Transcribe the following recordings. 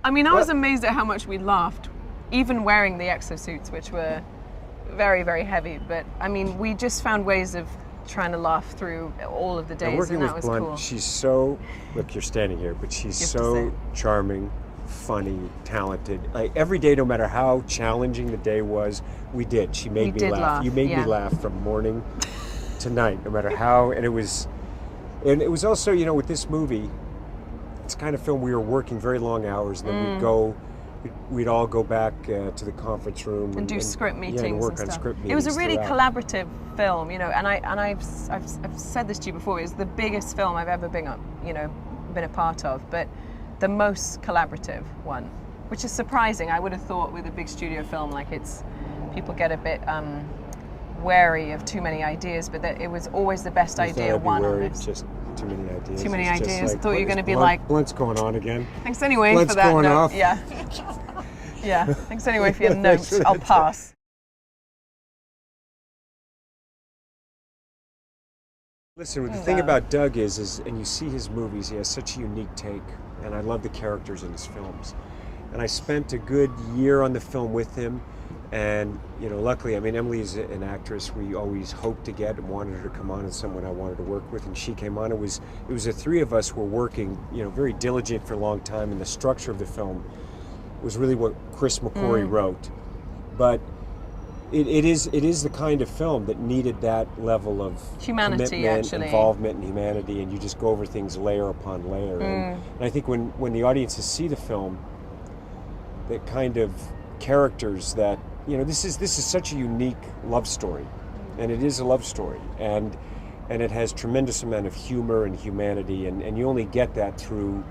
I mean, I was amazed at how much we laughed, even wearing the exosuits, which were very, very heavy. But I mean, we just found ways of trying to laugh through all of the days, and that was Blunt, cool. She's so, look, you're standing here, but she's so charming, funny, talented. Like every day, no matter how challenging the day was, we did. She made me laugh. You made me laugh from morning to night, no matter how. And it was also, you know, with this movie, it's kind of film we were working very long hours, and then we'd all go back to the conference room and do script meetings and work and on stuff. script meetings. It was a really throughout. collaborative film, you know, and I've said this to you before. It's the biggest film I've ever been a part of, but the most collaborative one, which is surprising. I would have thought with a big studio film, like people get a bit wary of too many ideas, but that it was always the best idea won on this. Just too many ideas. Too many ideas. Like, thought you were going to be like, Blunt's going on again. Thanks anyway Blunt's for that. going off. Yeah. Yeah. Thanks anyway for your notes. I'll pass. Listen, the thing about Doug is, and you see his movies, he has such a unique take, and I love the characters in his films. And I spent a good year on the film with him, and you know, luckily, I mean, Emily is an actress we always hoped to get and wanted her to come on, and someone I wanted to work with, and she came on. It was the three of us were working, you know, very diligent for a long time, and the structure of the film was really what Chris McQuarrie wrote. But it is the kind of film that needed that level of humanity, commitment, involvement, and humanity, and you just go over things layer upon layer. And I think when the audiences see the film, the kind of characters that, you know, this is such a unique love story, and it is a love story, and it has tremendous amount of humor and humanity, and you only get that through,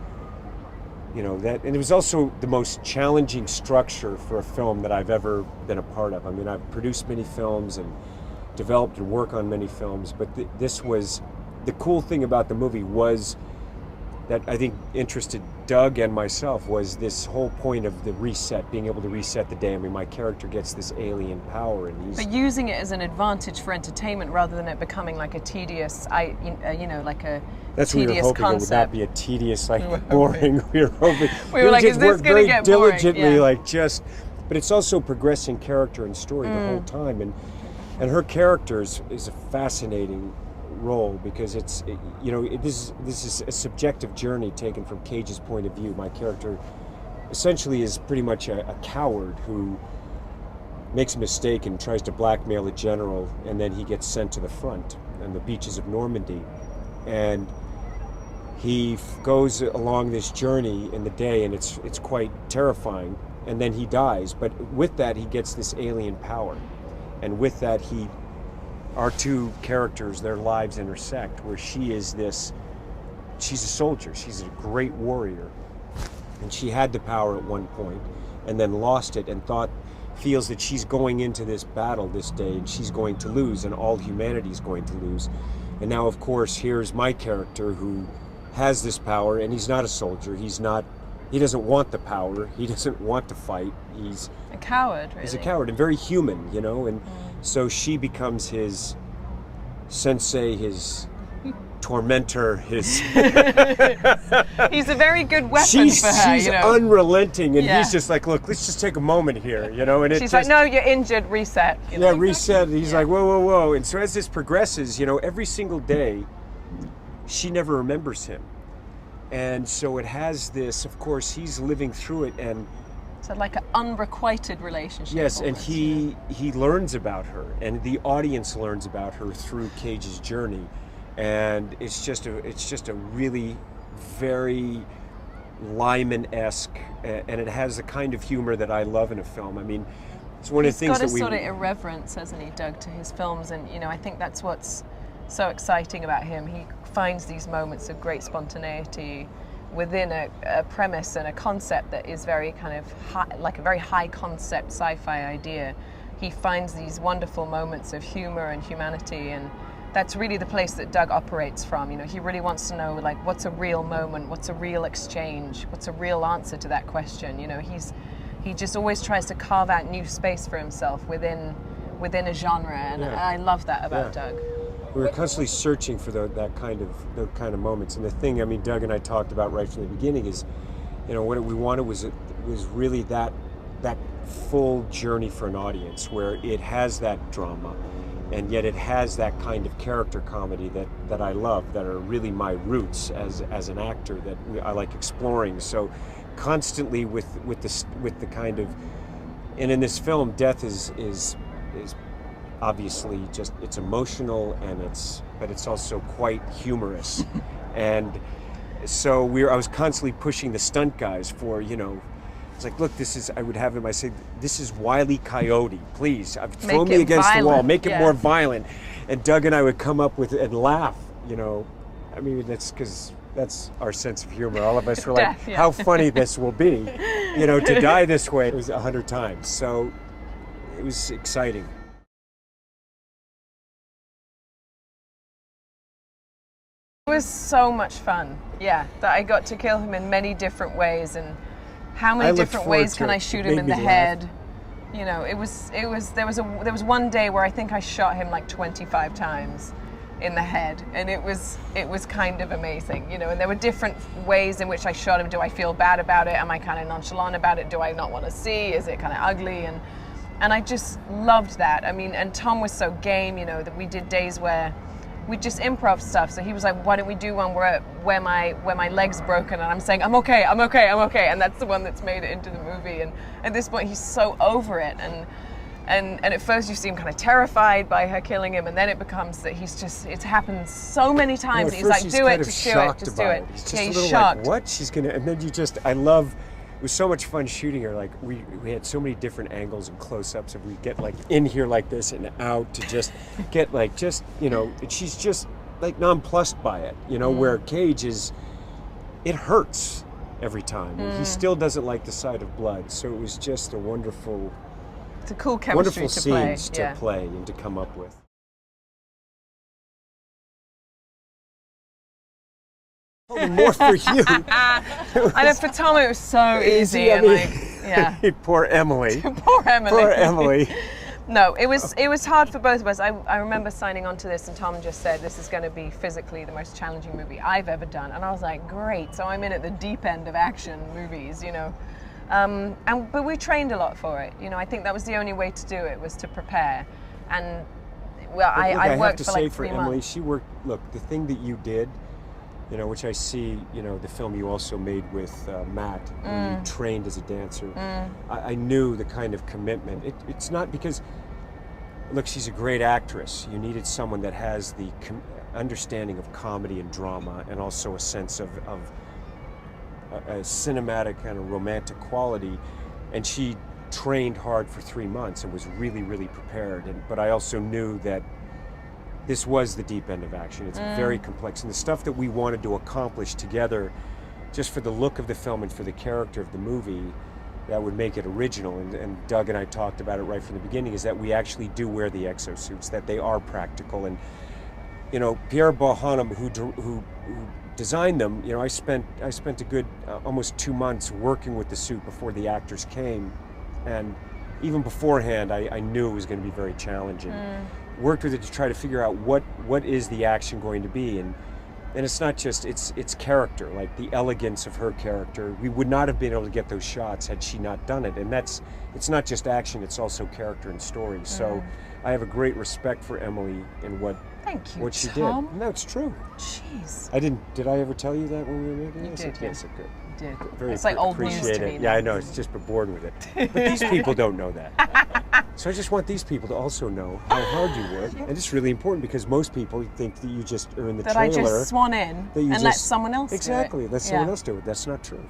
you know, that. And it was also the most challenging structure for a film that I've ever been a part of. I mean, I've produced many films and developed and worked on many films, but this was, the cool thing about the movie was that I think interested Doug and myself was this whole point of the reset, being able to reset the day. I mean, my character gets this alien power, and but using it as an advantage for entertainment rather than it becoming like a tedious, like a that's tedious what we were hoping concept. It would not be a tedious, like boring. We were hoping. We were like, is this going to get boring? Diligently, yeah. like just, but it's also progressing character and story the whole time, and her character is a fascinating role because this is a subjective journey taken from Cage's point of view. My character essentially is pretty much a coward who makes a mistake and tries to blackmail a general, and then he gets sent to the front on the beaches of Normandy, and he goes along this journey in the day, and it's quite terrifying, and then he dies. But with that, he gets this alien power, and with that, our two characters, their lives intersect, where she's a soldier, she's a great warrior, and she had the power at one point and then lost it, and feels that she's going into this battle this day and she's going to lose, and all humanity is going to lose. And now, of course, here's my character who has this power, and he's not a soldier, he doesn't want the power, he doesn't want to fight, he's a coward, really. He's a coward and very human, you know, and so she becomes his sensei, his tormentor, his... He's a very good weapon for her, She's unrelenting, and he's just like, look, let's just take a moment here, you know, and she's like, no, you're injured, reset. Reset, and he's like, whoa. And so as this progresses, you know, every single day, she never remembers him. And so it has this, of course, he's living through it, and so like an unrequited relationship. Yes, almost, and he learns about her, and the audience learns about her through Cage's journey, and it's just a really very Lyman-esque, and it has the kind of humor that I love in a film. I mean, it's one of the things that he's got a sort of irreverence, hasn't he, Doug, to his films, and you know, I think that's what's so exciting about him. He finds these moments of great spontaneity within a premise and a concept that is very kind of high, like a very high concept sci-fi idea. He finds these wonderful moments of humor and humanity, and that's really the place that Doug operates from. You know, he really wants to know, like, what's a real moment, what's a real exchange, what's a real answer to that question. You know, he just always tries to carve out new space for himself within a genre, and I love that about Doug. We were constantly searching for those kind of moments. And the thing, I mean, Doug and I talked about right from the beginning is what we wanted was really that full journey for an audience, where it has that drama, and yet it has that kind of character comedy that I love, that are really my roots as an actor, that I like exploring. So constantly with the kind of, and in this film, death is obviously just, it's emotional, but it's also quite humorous. And so I was constantly pushing the stunt guys for, it's like, look, I would have him, I say, this is Wile E. Coyote, please, throw me against the wall, make it more violent. And Doug and I would come up with it and laugh, I mean, that's because that's our sense of humor. All of us were like, how funny this will be, to die this way. It was 100 times, so it was exciting. It was so much fun, that I got to kill him in many different ways, and how many different ways can I shoot him in the head? There was one day where I think I shot him like 25 times in the head, and it was kind of amazing, and there were different ways in which I shot him. Do I feel bad about it? Am I kind of nonchalant about it? Do I not want to see? Is it kind of ugly? And I just loved that. I mean, and Tom was so game, that we did days where we just improv stuff. So he was like, why don't we do one where my leg's broken, and I'm saying, I'm okay, and that's the one that's made it into the movie. And at this point, he's so over it, and at first you see him kind of terrified by her killing him, and then it becomes that it's happened so many times that he's like, do it, just do it, just do it. He's just a little shocked. Like, what? She's gonna, and then it was so much fun shooting her. Like we had so many different angles and close-ups, and we get like in here like this and out to just get like she's just like nonplussed by it, where Cage it hurts every time. And he still doesn't like the sight of blood. So it was just it's a cool chemistry wonderful scenes to play and to come up with. More for you. I know, for Tom it was so easy. I mean, poor Emily. Poor Emily. Poor Emily. No, it was hard for both of us. I remember signing on to this, and Tom just said, this is going to be physically the most challenging movie I've ever done. And I was like, great. So I'm in at the deep end of action movies, but we trained a lot for it. I think that was the only way to do it, was to prepare. And I worked for like 3 months. Emily, she worked. Look, the thing that you did, which I see, the film you also made with Matt, when you trained as a dancer. I knew the kind of commitment. It's not because, look, she's a great actress. You needed someone that has the understanding of comedy and drama, and also a sense of a cinematic kind of romantic quality. And she trained hard for 3 months and was really, really prepared. But I also knew that this was the deep end of action. It's very complex, and the stuff that we wanted to accomplish together, just for the look of the film and for the character of the movie, that would make it original. And Doug and I talked about it right from the beginning, is that we actually do wear the exosuits, that they are practical. And Pierre Bohannon, who designed them, I spent a good almost 2 months working with the suit before the actors came, and even beforehand, I knew it was going to be very challenging. Worked with it to try to figure out what is the action going to be, and it's not just it's character, like the elegance of her character. We would not have been able to get those shots had she not done it, and it's not just action, it's also character and story. So I have a great respect for Emily and what she Tom. did. No, it's true. Jeez. Did I ever tell you that when we were making it? You did, yes, it did. Did. Very it's like old news to me. Yeah, I know. It's just we're bored with it. But these people don't know that. So I just want these people to also know how hard you work. And it's really important, because most people think that you just are in the trailer. That I just swan in and let someone else do it. Exactly. Let someone else do it. That's not true.